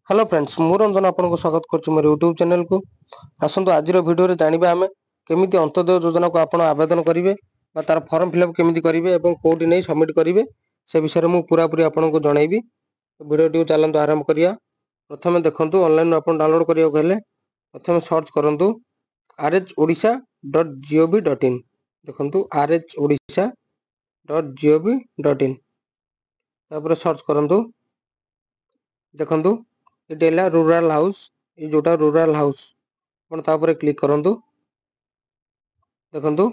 Hello friends मु रंजन आपको स्वागत करुच्ची मोर यूट्यूब चैनल को। आसतु आज भिडियो जाना आम केमी अंत्योदय योजना को आप आवेदन करेंगे तार फॉर्म फिलअप केमी करेंगे और कौटी नहीं सबमिट करेंगे से विषय में पूरापूरी आपको जनइबी। भिडियो चलते आरंभ करिया। प्रथम देखूँ ऑनलाइन आप डाउनलोड करने प्रथम सर्च करूँ rhodisha.gov.in। देखो rhodisha.gov.in तापर सर्च करूँ। देखो ये रूराल हाउस ये जोटा रूराल हाउस आप क्लिक करूँ। देखो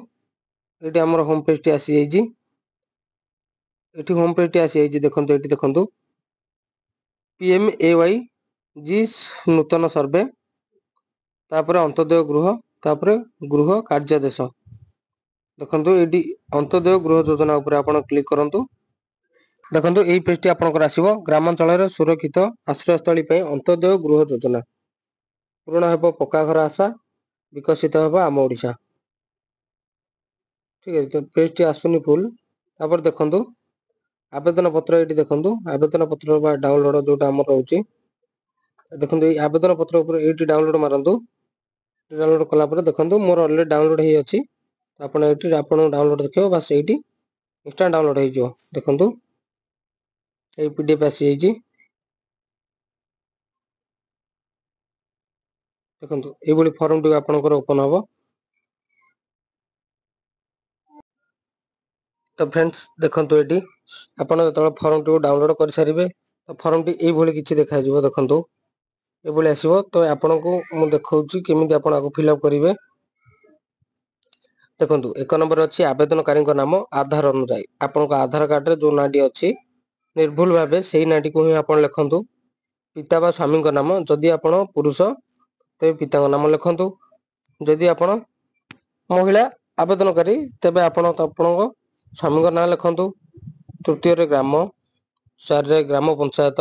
ये आम होम पेज टी आसी जाइए। होम पेज टी आसी जाइए। देखो ये देखो PMAY जी नूतन सर्वे तापर अंत्योदय गृह तापर गृह कार्यादेश। देखो ये अंत्योदय गृह योजना उपर आप क्लिक करूँ। देखो यही पेज टी आपंकर आसो ग्रामांचल सुरक्षित आश्रयस्थली अंत्योदय गृह योजना पूर्ण हे पक्का घर आशा विकसित होगा आम ओडिशा। ठीक है तो पेज टी आसुनी फुल तापर देखो आवेदन पत्र ये देखो आवेदन पत्र डाउनलोड जोटा आम रोचे। देखो ये आवेदन पत्र ये डाउनलोड मारतु। डाउनलोड कलापर देखो मोर अलरेडी डाउनलोड होती आप डाउनलोड देखिए बास ये इंस्टांट डाउनलोड हो। देखो ये PDF आसी जाइए। देखो ये फॉर्म टी आपंकर ओपन हम। तो फ्रेंड्स देखो ये आपड़ जो फॉर्म टी डाउनलोड कर सारे तो फॉर्म टी ये किसी देखा। देखो ये आसो तो आपन को मुझे देखा केमी आप फिलअप करेंगे। देखो एक नंबर अच्छी आवेदनकारी नाम आधार अनुसार आपन आधार कार्ड जो नाटी अच्छी निर्भुल भाव से नाटी को ही आप लिखु। पिता बा स्वामी नाम जदि आप पुरुष तेज पिता नाम लिखु। जदि आप महिला आवेदनकारी तेज आप स्वामी ना लिखु। तृतीय ग्राम चार ग्राम पंचायत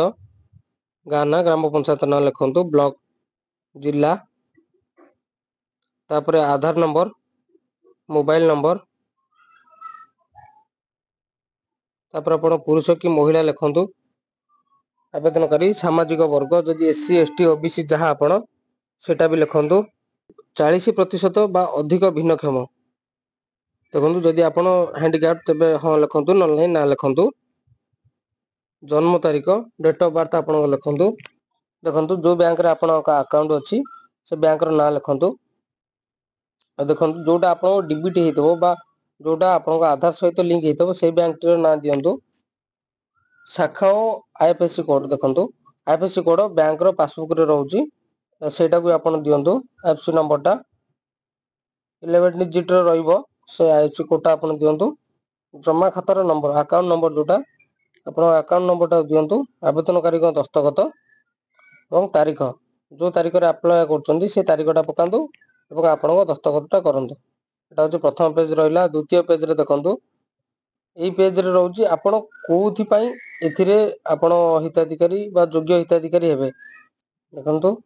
गाँ ना ग्राम पंचायत ना लिखु। ब्लॉक जिला तापर आधार नंबर मोबाइल नंबर तापर आप पुरुष कि महिला लिखु। आवेदनकारी सामाजिक वर्ग जदि SC ST OBC जहाँ आप सेटा भी लिखु। 40% बा अधिक भिन्नक्षम देखो जदि आप हैंडिक्याप तेज हाँ लिखु ना ना लिखु। जन्म तारीख डेट ऑफ बर्थ आप लिखु। देखो जो बैंक रे आपन अकाउंट अच्छी से बैंक ना लिखु। देखो जोटा आप डीबीटी होता जोटा आप आधार सहित लिंक होता से बैंक ना दिंतु। शाखा IFSC कोड देखो IFSC कोड बैंक पासबुक रे रोची सेटा को आप दिंतु। IFSC नंबर टा 11 डिजिट रो से IFSC कोड टा आप दिंतु। जमा खातार नंबर अकाउंट नंबर जोटा आप अकाउंट नंबर टा दिंतु। आवेदनकारी दस्तखत और तारीख जो तारीख रे अप्लाई कर तारीखटा पकातु और आपण दस्तखतटा करूँ। यहाँ हूँ प्रथम पेज रहा। द्वितीय पेज रे देखु यही पेज रे रोचे आपण कौन आपण हिताधिकारी योग्य हिताधिकारी हेबे। देखु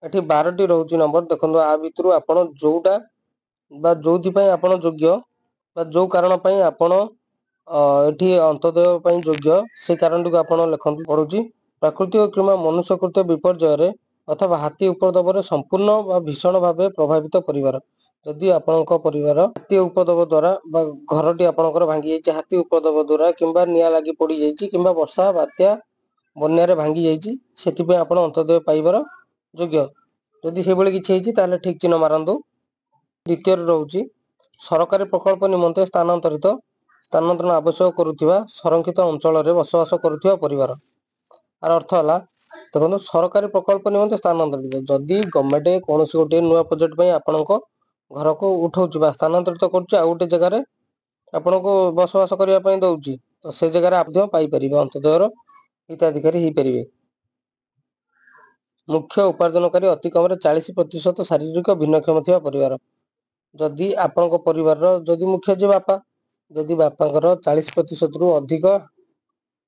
ये 12टी रोचे नंबर देखो आ भितर आप जोटा जो आपण योग्य जो कारण आपण ये अंत्योदय योग्य से कारण टी आप लिखु। पड़ुची प्राकृतिक किंवा मनुष्यकृत विपर्यय अथवा हाथी उपद्रव संपूर्ण भीषण भाव प्रभावित परिवार जदि आपण परिवार हाथी उपद्रव द्वारा घरटी आपंकर भांगी जाइए हाथी उपद्रव द्वारा किंबा निआ लगी पड़ जाइए किंबा वर्षा बात्या बन्या भांगी जाइए से आप अंत्योदय पाइबार योग्य। जदि से किसी ठीक चिन्ह मारतु। द्वितीय रोचे सरकारी प्रकल्प निमंते स्थानांतरण आवश्यक करुवा संरक्षित अंचल बसवास करुवा परिवार आर अर्थ है। देखो सरकारी प्रकल्प निमंते स्थानांतरित जदि गवर्नमेंट कौन गोटे नुआ प्रोजेक्ट आपण घर को उठाऊ स्थानांतरित कर जगार आपण को बसवास करने दौर तो से जगह आप पाइपर अंत्योदय हिताधिकारी हो पारे। मुख्य उपार्जनकारी अति कम 40% शारीरिक भिन्नक्षम थिबा परिवार जदि आपण परिवार जदि मुख्य जे बापा जदि बापांकर 40% रु अधिक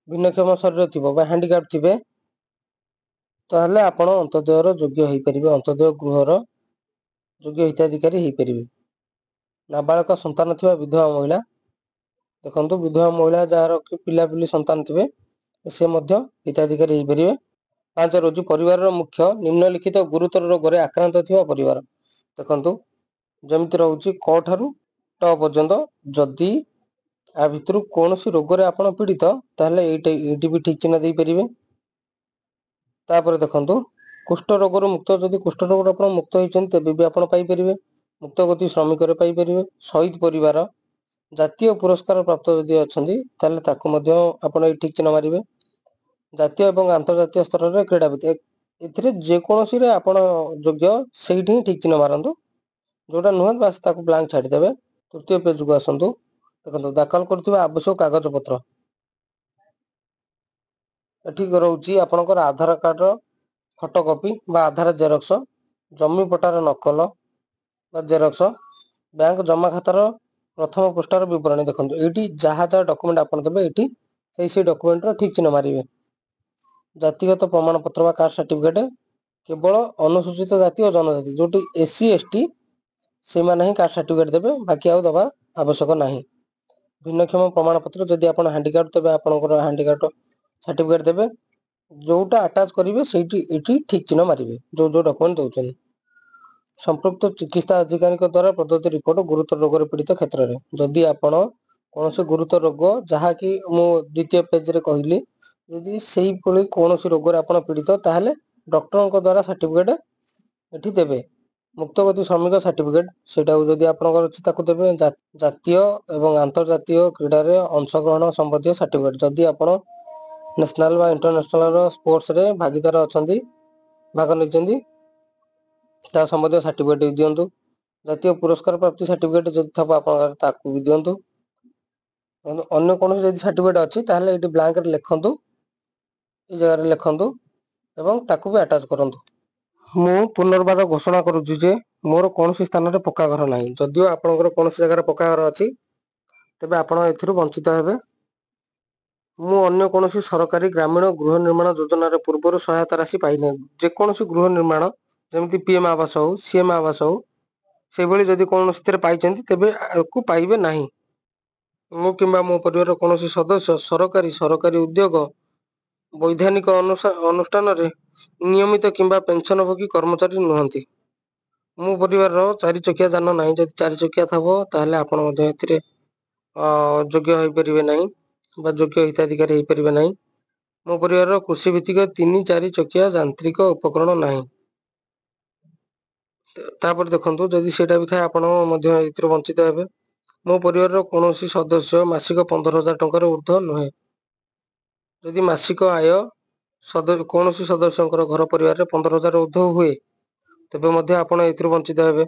भिन्नक्षम शरीर थी हैंडिक्याप थे ताहले आपण अंत्योदयर योग्य हो पारे। अंत्योदय गृहर योग्य हिताधिकारी हो पारे। नाबालक संतान थिबा विधवा महिला देखो विधवा महिला जार पिलापिली संतान थे से हिताधिकारी हो पारे। 5 ରହୁଛି ପରିବାରର ମୁଖ୍ୟ ନିମ୍ନଲିଖିତ ଗୁରୁତର ରୋଗରେ ଆକ୍ରାନ୍ତ ଥିବା ପରିବାର। ଦେଖନ୍ତୁ ଯେମିତି ରହୁଛି କ ଠାରୁ ଟ ପର୍ଯ୍ୟନ୍ତ, ଯଦି ଆ ଭିତରୁ କୌଣସି ରୋଗରେ ଆପଣ ପୀଡ଼ିତ ତାହେଲେ ଏଇଠି ବି ଠିକ୍ ଚିହ୍ନ ଦେଇପାରିବେ। ତାପରେ ଦେଖନ୍ତୁ କୁଷ୍ଠ ରୋଗରୁ ମୁକ୍ତ, ଯଦି କୁଷ୍ଠ ରୋଗରୁ ଆପଣ ମୁକ୍ତ ହେଇଛନ୍ତି ତେବେ ବି ଆପଣ ପାଇପାରିବେ। ମୁକ୍ତ ଗତି ଶ୍ରମିକରେ ପାଇପାରିବେ। ଶହୀଦ ପରିବାର, ଜାତୀୟ ପୁରସ୍କାର ପ୍ରାପ୍ତ ଯଦି ଅଛନ୍ତି ତାହେଲେ ତାକୁ ମଧ୍ୟ ଆପଣ ଏଇ ଠିକ୍ ଚିହ୍ନ ମାରିବେ। ଜାତୀୟ ଏବଂ ଆନ୍ତର୍ଜାତୀୟ ସ୍ତରରେ କ୍ରୀଡ଼ାବିତ, ଏଥିରେ ଯେକୌଣସିରେ ଆପଣ ଯୋଗ୍ୟ ସେଇଠି ହିଁ ଠିକ୍ ଚିହ୍ନ ମାରନ୍ତୁ। ଯୋଉଟା ନୁହେଁ ବାସ୍ ତାକୁ ବ୍ଲାଙ୍କ ଛାଡ଼ିଦେବେ। ତୃତୀୟ ପେଜକୁ ଆସନ୍ତୁ। ଦେଖନ୍ତୁ ଦାଖଲ କରୁଥିବା ଆବଶ୍ୟକ କାଗଜପତ୍ର, ଏଠି ରହୁଛି ଆପଣଙ୍କର ଆଧାର କାର୍ଡ଼ର ଫଟୋକପି ବା ଆଧାର ଜେରକ୍ସ, ଜମି ପଟ୍ଟାର ନକଲ ବା ଜେରକ୍ସ, ବ୍ୟାଙ୍କ ଜମା ଖାତାର ପ୍ରଥମ ପୃଷ୍ଠାର ବିବରଣୀ। ଦେଖନ୍ତୁ ଏଇଠି ଯାହା ଡକୁମେଣ୍ଟ ଆପଣ ଦେବେ ଏଇଠି ସେଇ ଡକୁମେଣ୍ଟର ଠିକ୍ ଚିହ୍ନ ମାରିବେ। ଜାତିଗତ ପ୍ରମାଣପତ୍ର ବା କାଷ୍ଟ ସାର୍ଟିଫିକେଟ୍, କେବଳ ଅନୁସୂଚିତ ଜାତି ଓ ଜନଜାତି ଯୋଉଠି SC ST ସେମାନେ ହିଁ କାଷ୍ଟ ସାର୍ଟିଫିକେଟ୍ ଦେବେ, ବାକି ଆଉ ଦେବା ଆବଶ୍ୟକ ନାହିଁ। ଭିନ୍ନକ୍ଷମ ପ୍ରମାଣପତ୍ର, ଯଦି ଆପଣ ହ୍ୟାଣ୍ଡିକ୍ୟାପ୍ଟ ତେବେ ଆପଣଙ୍କର ହ୍ୟାଣ୍ଡିକ୍ୟାପ୍ଟ ସାର୍ଟିଫିକେଟ୍ ଦେବେ। ଯୋଉଟା ଆଟାଚ୍ କରିବେ ସେଇଠି ଏଇଠି ଠିକ୍ ଚିହ୍ନ ମାରିବେ ଯୋଉ ଡକୁମେଣ୍ଟ ଦଉଛନ୍ତି। ସମ୍ପୃକ୍ତ ଚିକିତ୍ସା ଅଧିକାରୀଙ୍କ ଦ୍ୱାରା ପ୍ରଦତ୍ତ ରିପୋର୍ଟ ଗୁରୁତର ରୋଗରେ ପୀଡ଼ିତ କ୍ଷେତ୍ରରେ, ଯଦି ଆପଣ କୌଣସି ଗୁରୁତର ରୋଗ ଯାହାକି ମୁଁ ଦ୍ୱିତୀୟ ପେଜରେ କହିଲି, ଯଦି ସେଇଭଳି କୌଣସି ରୋଗରେ ଆପଣ ପୀଡ଼ିତ ତାହେଲେ ଡକ୍ଟରଙ୍କ ଦ୍ୱାରା ସାର୍ଟିଫିକେଟ୍ ଏଠି ଦେବେ। ମୁକ୍ତଗତି ଶ୍ରମିକ ସାର୍ଟିଫିକେଟ୍, ସେଇଟାକୁ ଯଦି ଆପଣଙ୍କର ଅଛି ତାକୁ ଦେବେ। ଜାତୀୟ ଏବଂ ଆନ୍ତର୍ଜାତୀୟ କ୍ରୀଡ଼ାରେ ଅଂଶଗ୍ରହଣ ସମ୍ବନ୍ଧୀୟ ସାର୍ଟିଫିକେଟ୍, ଯଦି ଆପଣ ନ୍ୟାସନାଲ୍ ବା ଇଣ୍ଟରନ୍ୟାସନାଲ୍ ସ୍ପୋର୍ଟସରେ ଭାଗିଦାର ଅଛନ୍ତି, ଭାଗ ନେଇଛନ୍ତି, ତା ସମ୍ବନ୍ଧୀୟ ସାର୍ଟିଫିକେଟ୍ ଦିଅନ୍ତୁ। ଜାତୀୟ ପୁରସ୍କାର ପ୍ରାପ୍ତି ସାର୍ଟିଫିକେଟ୍ ଯଦି ଥିବ ଆପଣଙ୍କର ତାକୁ ବି ଦିଅନ୍ତୁ। ଅନ୍ୟ କୌଣସି ଯଦି ସାର୍ଟିଫିକେଟ୍ ଅଛି ତାହେଲେ ଏଇଠି ବ୍ଲାଙ୍କରେ ଲେଖନ୍ତୁ, ଏଇ ଜାଗାରେ ଲେଖନ୍ତୁ ଏବଂ ତାକୁ ବି ଆଟାଚ୍ କରନ୍ତୁ। ମୁଁ ପୁନର୍ବାର ଘୋଷଣା କରୁଛି ଯେ ମୋର କୌଣସି ସ୍ଥାନରେ ପକ୍କା ଘର ନାହିଁ। ଯଦିଓ ଆପଣଙ୍କର କୌଣସି ଜାଗାରେ ପକ୍କା ଘର ଅଛି ତେବେ ଆପଣ ଏଥିରୁ ବଞ୍ଚିତ ହେବେ। ମୁଁ ଅନ୍ୟ କୌଣସି ସରକାରୀ ଗ୍ରାମୀଣ ଗୃହ ନିର୍ମାଣ ଯୋଜନାରେ ପୂର୍ବରୁ ସହାୟତା ରାଶି ପାଇନାହିଁ। ଯେକୌଣସି ଗୃହ ନିର୍ମାଣ ଯେମିତି PM ଆବାସ ହଉ, CM ଆବାସ ହଉ, ସେଭଳି ଯଦି କୌଣସିଥିରେ ପାଇଛନ୍ତି ତେବେ ଆକୁ ପାଇବେ ନାହିଁ। ମୁଁ କିମ୍ବା ମୋ ପରିବାରର କୌଣସି ସଦସ୍ୟ ସରକାରୀ ଉଦ୍ୟୋଗ, ବୈଧାନିକ ଅନୁଷ୍ଠାନରେ ନିୟମିତ କିମ୍ବା ପେନସନଭୋଗୀ କର୍ମଚାରୀ ନୁହନ୍ତି। ମୋ ପରିବାରର 4 ଚକିଆ ଯାନ ନାହିଁ। ଯଦି 4 ଚକିଆ ଥିବ ତାହେଲେ ଆପଣ ମଧ୍ୟ ଏଥିରେ ଯୋଗ୍ୟ ହୋଇପାରିବେ ନାହିଁ ବା ଯୋଗ୍ୟ ହିତାଧିକାରୀ ହେଇପାରିବେ ନାହିଁ। ମୋ ପରିବାରର କୃଷି ଭିତ୍ତିକ 3-4 ଚକିଆ ଯାନ୍ତ୍ରିକ ଉପକରଣ ନାହିଁ। ତାପରେ ଦେଖନ୍ତୁ ଯଦି ସେଇଟା ବି ଥାଏ ଆପଣ ମଧ୍ୟ ଏଥିରୁ ବଞ୍ଚିତ ହେବେ। ମୋ ପରିବାରର କୌଣସି ସଦସ୍ୟ ମାସିକ 15,000 ଟଙ୍କାରୁ ଉର୍ଦ୍ଧ୍ୱ ନୁହେଁ। ଯଦି ମାସିକ ଆୟ କୌଣସି ସଦସ୍ୟଙ୍କର ଘର ପରିବାରରେ 15,000 ଉର୍ଦ୍ଧ୍ୱ ହୁଏ ତେବେ ମଧ୍ୟ ଆପଣ ଏଥିରୁ ବଞ୍ଚିତ ହେବେ।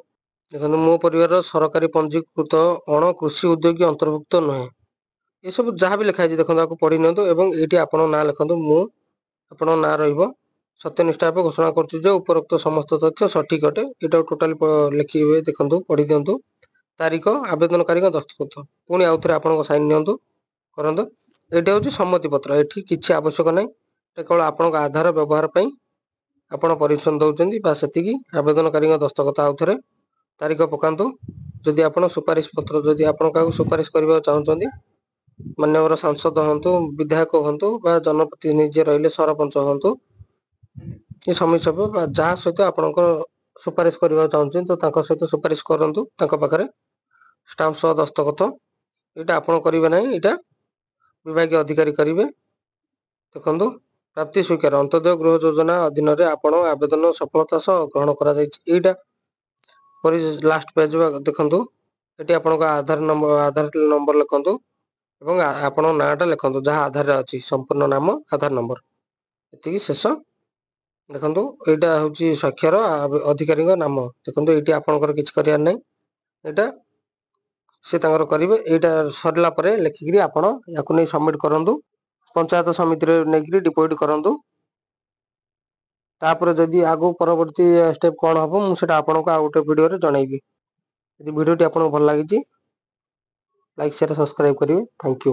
ଦେଖନ୍ତୁ ମୋ ପରିବାରର ସରକାରୀ ପଞ୍ଜୀକୃତ ଅଣ କୃଷି ଉଦ୍ୟୋଗୀ ଅନ୍ତର୍ଭୁକ୍ତ ନୁହେଁ। ଏସବୁ ଯାହା ବି ଲେଖା ହେଇଛି ଦେଖନ୍ତୁ ଆକୁ ପଢି ନିଅନ୍ତୁ ଏବଂ ଏଇଠି ଆପଣଙ୍କ ନାଁ ଲେଖନ୍ତୁ। ଆପଣଙ୍କ ନାଁ ରହିବ। ସତ୍ୟନିଷ୍ଠା ଭାବେ ଘୋଷଣା କରୁଛୁ ଯେ ଉପରୋକ୍ତ ସମସ୍ତ ତଥ୍ୟ ସଠିକ୍ ଅଟେ। ଏଇଟାକୁ ଟୋଟାଲି ଲେଖିବେ, ଦେଖନ୍ତୁ ପଢି ଦିଅନ୍ତୁ। ତାରିଖ, ଆବେଦନକାରୀଙ୍କ ଦସ୍ତଖତ, ପୁଣି ଆଉଥରେ ଆପଣଙ୍କ ସାଇନ୍ ନିଅନ୍ତୁ, କରନ୍ତୁ। ଏଇଟା ହେଉଛି ସମ୍ମତି ପତ୍ର। ଏଠି କିଛି ଆବଶ୍ୟକ ନାହିଁ, କେବଳ ଆପଣଙ୍କ ଆଧାର ବ୍ୟବହାର ପାଇଁ ଆପଣ ପରମିଶନ ଦଉଛନ୍ତି ବା ସେତିକି। ଆବେଦନକାରୀଙ୍କ ଦସ୍ତଖତ ଆଉଥରେ, ତାରିଖ ପକାନ୍ତୁ। ଯଦି ଆପଣ ସୁପାରିଶ ପତ୍ର, ଯଦି ଆପଣ କାହାକୁ ସୁପାରିଶ କରିବାକୁ ଚାହୁଁଛନ୍ତି, ମାନ୍ୟବର ସାଂସଦ ହୁଅନ୍ତୁ, ବିଧାୟକ ହୁଅନ୍ତୁ ବା ଜନପ୍ରତିନିଧି ରହିଲେ ସରପଞ୍ଚ ହୁଅନ୍ତୁ, କି ସମିତି ସଭ୍ୟ ବା ଯାହା ସହିତ ଆପଣଙ୍କର ସୁପାରିଶ କରିବାକୁ ଚାହୁଁଛନ୍ତି ତ ତାଙ୍କ ସହିତ ସୁପାରିଶ କରନ୍ତୁ ତାଙ୍କ ପାଖରେ। ଷ୍ଟାମ୍ପ ସହ ଦସ୍ତଖତ, ଏଇଟା ଆପଣ କରିବେ ନାହିଁ, ଏଇଟା ବିଭାଗୀୟ ଅଧିକାରୀ କରିବେ। ଦେଖନ୍ତୁ ପ୍ରାପ୍ତି ସ୍ୱୀକାର, ଅନ୍ତୋଦୟ ଗୃହ ଯୋଜନା ଅଧୀନରେ ଆପଣ ଆବେଦନ ସଫଳତା ସହ ଗ୍ରହଣ କରାଯାଇଛି। ଏଇଟା ପରେ ଲାଷ୍ଟ ପେଜ ଦେଖନ୍ତୁ, ଏଠି ଆପଣଙ୍କ ଆଧାର ନମ୍ବର ଲେଖନ୍ତୁ ଏବଂ ଆପଣଙ୍କ ନାଁଟା ଲେଖନ୍ତୁ ଯାହା ଆଧାରରେ ଅଛି, ସମ୍ପୂର୍ଣ୍ଣ ନାମ, ଆଧାର ନମ୍ବର, ଏତିକି ଶେଷ। ଦେଖନ୍ତୁ ଏଇଟା ହେଉଛି ସ୍ୱାକ୍ଷର ଅଧିକାରୀଙ୍କ ନାମ। ଦେଖନ୍ତୁ ଏଇଠି ଆପଣଙ୍କର କିଛି କରିବାର ନାହିଁ, ଏଇଟା ସେ ତାଙ୍କର କରିବେ। ଏଇଟା ସରିଲା ପରେ ଲେଖିକିରି ଆପଣ ୟାକୁ ନେଇ ସବମିଟ୍ କରନ୍ତୁ। ପଞ୍ଚାୟତ ସମିତିରେ ନେଇକରି ଡିପୋଜିଟ୍ କରନ୍ତୁ। ତାପରେ ଯଦି ଆଗକୁ ପରବର୍ତ୍ତୀ ଷ୍ଟେପ୍ କଣ ହବ ମୁଁ ସେଟା ଆପଣଙ୍କୁ ଆଉ ଗୋଟେ ଭିଡ଼ିଓରେ ଜଣେଇବି। ଯଦି ଭିଡ଼ିଓଟି ଆପଣଙ୍କୁ ଭଲ ଲାଗିଛି, ଲାଇକ୍, ସେୟାର, ସବସ୍କ୍ରାଇବ୍ କରିବେ। Thank you.